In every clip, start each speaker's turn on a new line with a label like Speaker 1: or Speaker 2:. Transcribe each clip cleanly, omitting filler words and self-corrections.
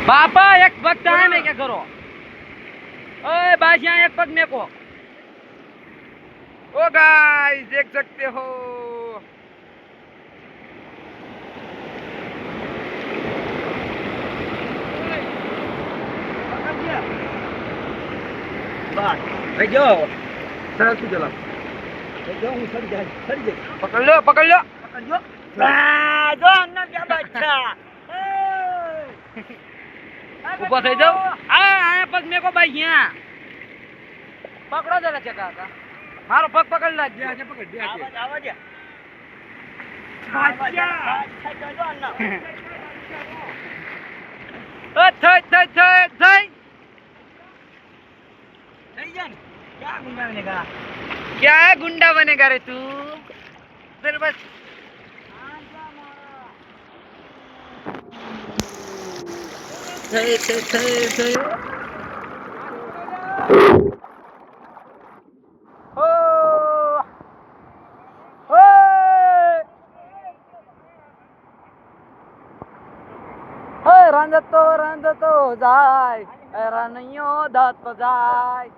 Speaker 1: बापा एक पग कहाँ में क्या करो? ओए बाशियां एक पग मेरे को। ओ गाइस देख सकते हो भाई जो सरल से चला पकड़ लो पकड़ लो जो अन्ना क्या बच्चा ऊपर से जाओ आ पग मेरे को भाई यहाँ पकड़ो जरा चका का मारो पग पकड़ ला दिया आजा पकड़ दिया आवाज क्या है गुंडा बनेगा रे तू फिर बस रांजतो जाय रानियो दात जाय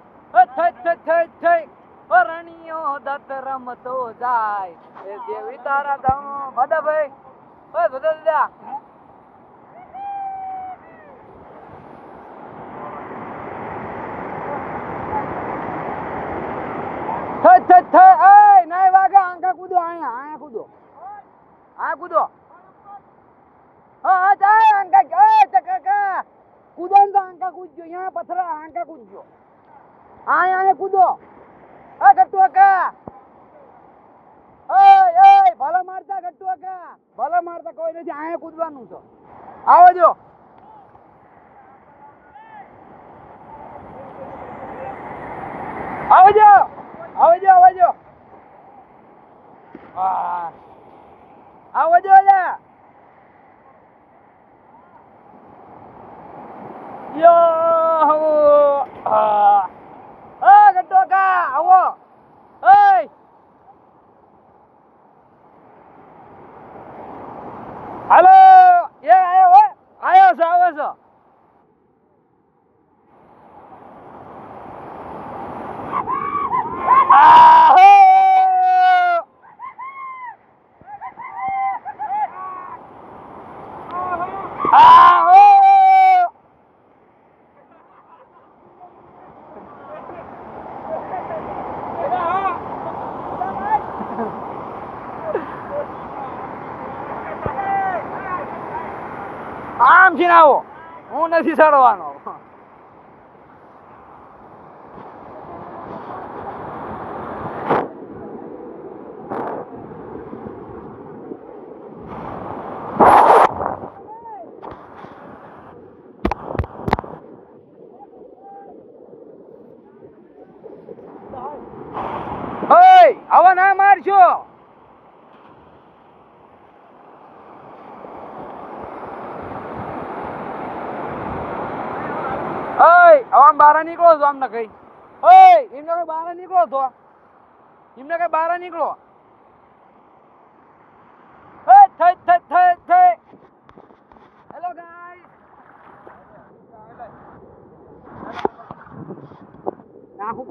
Speaker 1: रानियो दात रमतो जाय देवी तारा दाम बदा भाई ओए बदल दिया नहीं वागा आंका कूदो आया कूदो हाँ जाए आंका चका कूदो तो आंका कूदो यहाँ पथरा आंका कूदो आया कूदो गट्टू का भला मारता गट्टू का भला मारता कोई नहीं आया कूदवानु तो आवजो यो गट्टू का आवो हेलो ये आयो છો આમ થી આવો હું નથી ચડવાનો આવા ના મારશો આમ બહાર નીકળો છો આમને કઈ એમને કઈ બહાર નીકળો છો એમને કઈ બહાર નીકળો હેલો ગાઈસ નાખું